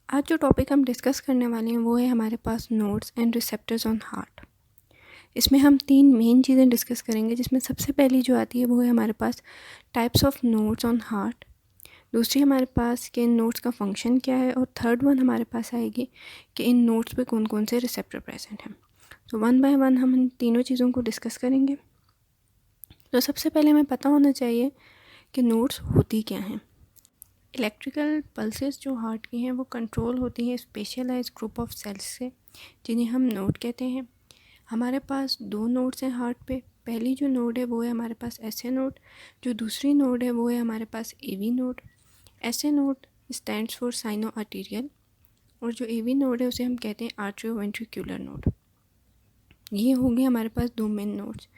आज जो टॉपिक हम डिस्कस करने वाले हैं वो है हमारे पास nodes and receptors on heart. इसमें हम 3 मेन चीज़ें डिस्कस करेंगे, जिसमें सबसे पहली जो आती है वो है हमारे पास types of nodes on heart. दूसरी हमारे पास कि इन नोड्स का फंक्शन क्या है, और थर्ड वन हमारे पास आएगी कि इन नोड्स पे कौन कौन से रिसेप्टर प्रेजेंट हैं। तो वन बाय वन हम इन तीनों चीज़ों को डिस्कस करेंगे। तो सबसे पहले हमें पता होना चाहिए कि नोड्स होती क्या हैं। इलेक्ट्रिकल पल्सेस जो हार्ट की हैं वो कंट्रोल होती हैं स्पेशलाइज्ड ग्रुप ऑफ सेल्स से, जिन्हें हम नोड कहते हैं। हमारे पास 2 नोड्स हैं हार्ट पे। पहली जो नोड है वो है हमारे पास एसए नोड, जो दूसरी नोड है वो है हमारे पास AV node. SA node stands for sino arterial, और जो एवी नोड है उसे हम कहते हैं आर्ट्रियोवेंट्रिकुलर नोड। ये हो गए हमारे पास 2 मेन नोड्स।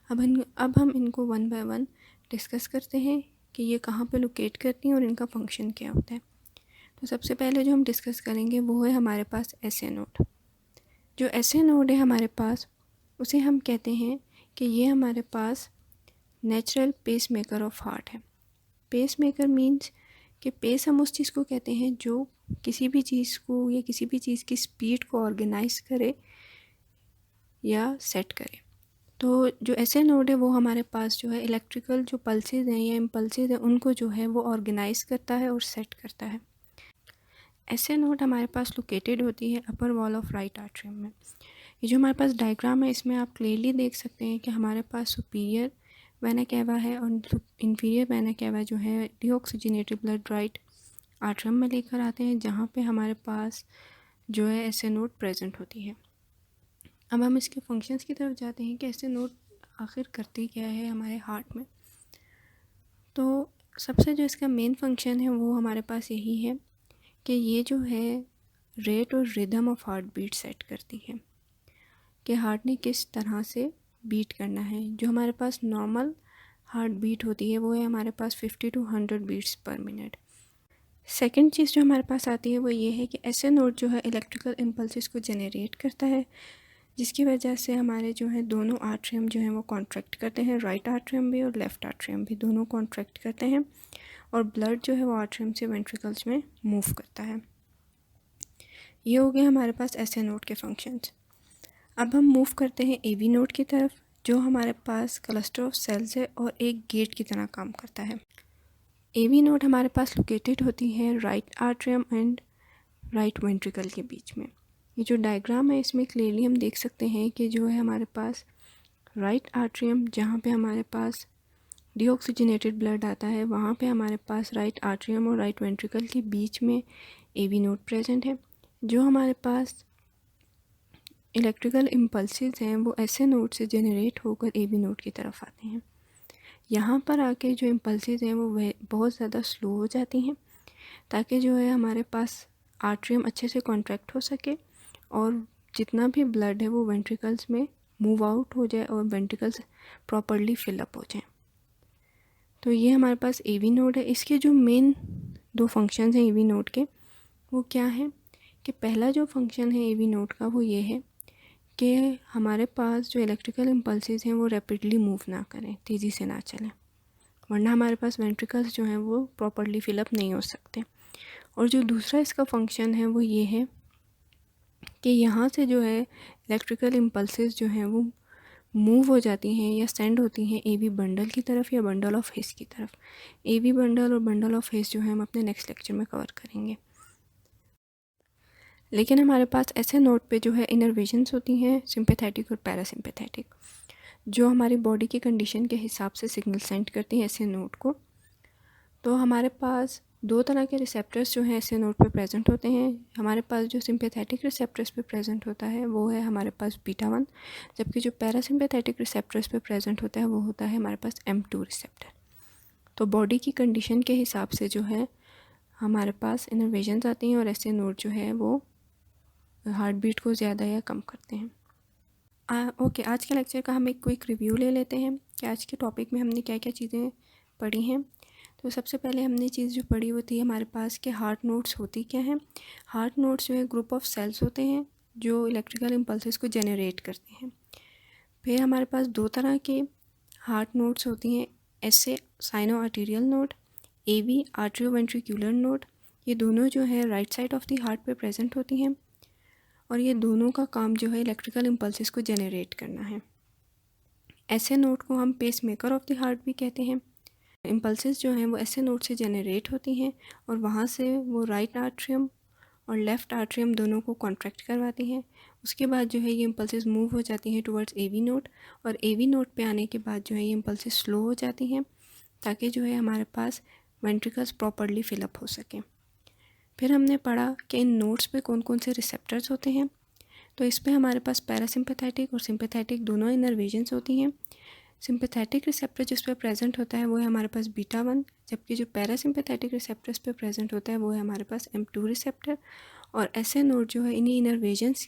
अब हम इनको वन बाय वन डिस्कस करते हैं कि ये कहाँ पे लोकेट करती हैं और इनका फंक्शन क्या होता है। तो सबसे पहले जो हम डिस्कस करेंगे वो है हमारे पास एसए नोड। जो एसए नोड है हमारे पास, उसे हम कहते हैं कि ये हमारे पास natural pacemaker of heart है। पेस मेकर मीन्स कि पेस हम उस चीज़ को कहते हैं जो किसी भी चीज़ को या किसी भी चीज़ की स्पीड को ऑर्गेनाइज करे या सेट करे। तो जो एसए नोड है वो हमारे पास जो है इलेक्ट्रिकल जो पल्सेस हैं या इम्पल्सेस हैं उनको जो है वो ऑर्गेनाइज करता है और सेट करता है। एसए नोड हमारे पास लोकेटेड होती है अपर वॉल ऑफ राइट आर्टरियम में। ये जो हमारे पास डायग्राम है इसमें आप क्लियरली देख सकते हैं कि हमारे पास सुपीरियर वेना कैवा है और इंफीरियर वेना कैवा जो है डीऑक्सीजनेटेड ब्लड राइट आर्टरियम में लेकर आते हैं, जहाँ पे हमारे पास जो है एसए नोड प्रेजेंट होती है। अब हम इसके फंक्शंस की तरफ जाते हैं कि एसए नोड आखिर करती क्या है हमारे हार्ट में। तो सबसे जो इसका मेन फंक्शन है वो हमारे पास यही है कि ये जो है रेट और rhythm of heart bit set करती है कि हार्ट ने किस तरह से बीट करना है। जो हमारे पास नॉर्मल हार्ट बीट होती है वो है हमारे पास 50 to 100 beats per minute. Second चीज़ जो हमारे पास आती है वो ये है कि एसए नोड जो है इलेक्ट्रिकल इम्पल्सेस को जनरेट करता है, जिसकी वजह से हमारे जो है दोनों आर्टरियम जो है वो कॉन्ट्रैक्ट करते हैं। राइट आर्टरियम भी और लेफ़्ट आर्टरियम भी दोनों कॉन्ट्रैक्ट करते हैं, और ब्लड जो है वो आर्टरियम से वेंट्रिकल्स में मूव करता है। ये हो गए हमारे पास एसए नोड के फंक्शंस। अब हम मूव करते हैं एवी नोड की तरफ, जो हमारे पास क्लस्टर ऑफ सेल्स है और एक गेट की तरह काम करता है। एवी नोड हमारे पास लोकेटेड होती है right atrium and right ventricle के बीच में। ये जो डायग्राम है इसमें क्लियरली हम देख सकते हैं कि जो है हमारे पास राइट आर्टरियम, जहाँ पे हमारे पास डीऑक्सीजनेटेड ब्लड आता है, वहाँ पे हमारे पास राइट आर्टरियम और राइट वेंट्रिकल के बीच में एवी नोड प्रेजेंट है। जो हमारे पास इलेक्ट्रिकल इम्पल्सेस हैं वो एसए नोड से जनरेट होकर एवी नोड की तरफ आते हैं। यहाँ पर आके जो इम्पल्सेस हैं वो बहुत ज़्यादा स्लो हो जाती हैं, ताकि जो है हमारे पास आर्टरियम अच्छे से कॉन्ट्रैक्ट हो सके और जितना भी ब्लड है वो वेंट्रिकल्स में मूव आउट हो जाए और वेंट्रिकल्स प्रॉपरली फिलअप हो जाए। तो ये हमारे पास एवी नोड है। इसके जो मेन 2 फंक्शंस हैं एवी नोड के, वो क्या है कि पहला जो फंक्शन है एवी नोड का वो ये है कि हमारे पास जो इलेक्ट्रिकल इम्पल्सेस हैं वो रैपिडली मूव ना करें, तेज़ी से ना चलें, वरना हमारे पास वेंट्रिकल्स जो हैं वो प्रॉपरली फिलअप नहीं हो सकते। और जो दूसरा इसका फंक्शन है वो ये है कि यहाँ से जो है इलेक्ट्रिकल इम्पल्सेस जो हैं वो मूव हो जाती हैं या सेंड होती हैं एवी बंडल की तरफ या बंडल ऑफ हिस की तरफ। एवी बंडल और बंडल ऑफ हिस जो है हम अपने नेक्स्ट लेक्चर में कवर करेंगे। लेकिन हमारे पास ऐसे नोड पे जो है इनर्वेशंस होती हैं सिंपैथेटिक और पैरासिम्पैथेटिक, जो हमारी बॉडी की कंडीशन के हिसाब से सिग्नल सेंड करती हैं ऐसे नोड को। तो हमारे पास 2 तरह के रिसेप्टर्स जो हैं ऐसे नोड पे प्रेजेंट होते हैं। हमारे पास जो सिंपैथेटिक रिसेप्टर्स पे प्रेजेंट होता है वो है हमारे पास बीटा 1, जबकि जो पैरासिम्पैथेटिक रिसेप्टर्स पे प्रेजेंट होता है वो होता है हमारे पास M2 रिसेप्टर। तो बॉडी की कंडीशन के हिसाब से जो है हमारे पास इनर्वेशंस आती हैं और ऐसे नोड जो है वो हार्ट बीट को ज़्यादा या कम करते हैं। ओके, आज के लेक्चर का हम एक क्विक रिव्यू ले लेते हैं कि आज के टॉपिक में हमने क्या क्या चीज़ें पढ़ी हैं। तो सबसे पहले हमने चीज़ जो पढ़ी वो थी हमारे पास कि हार्ट नोड्स होती क्या हैं। हार्ट नोड्स जो है ग्रुप ऑफ सेल्स होते हैं जो इलेक्ट्रिकल इम्पल्सेस को जनरेट करते हैं। फिर हमारे पास 2 तरह के हार्ट नोड्स होती हैं, एसए साइनो आर्टीरियल नोड, एवी आर्ट्रियोवेंट्रिकुलर नोड। ये दोनों जो है right side of the heart पे प्रेजेंट होती हैं और ये दोनों का काम जो है इलेक्ट्रिकल इम्पल्सेस को जनरेट करना है। ऐसे नोड को हम pacemaker of the heart भी कहते हैं। इम्पल्सेस जो हैं वो ऐसे नोड से जनरेट होती हैं और वहाँ से वो राइट आर्ट्रियम और लेफ़्ट आर्ट्रियम दोनों को कॉन्ट्रैक्ट करवाती हैं। उसके बाद जो है ये इम्पल्सेस मूव हो जाती हैं टुवर्ड्स एवी नोड और एवी नोड पे आने के बाद जो है ये इम्पल्सेस स्लो हो जाती हैं ताकि जो है हमारे पास वेंट्रिकल्स प्रॉपरली फिलअप हो सकें। फिर हमने पढ़ा कि इन नोड्स पे कौन कौन से रिसेप्टर्स होते हैं। तो इस पे हमारे पास पैरासिम्पैथेटिक और सिम्पैथेटिक दोनों इनर्वेशंस होती हैं। सिम्पैथेटिक रिसेप्टर जिस पे प्रेजेंट होता है वो है हमारे पास बीटा 1, जबकि जो पैरासिम्पैथेटिक रिसेप्टर्स पे प्रेजेंट होता है वो है हमारे पास M2 रिसेप्टर। और ऐसे नोड जो है इन्हीं इनर्वेशंस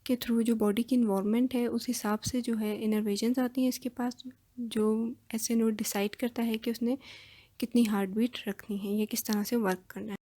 के थ्रू जो बॉडी की इन्वॉल्वमेंट है उस हिसाब से जो है इनर्वेशंस आती हैं इसके पास, जो ऐसे नोड डिसाइड करता है कि उसने कितनी हार्ट बीट रखनी है या किस तरह से वर्क करना है।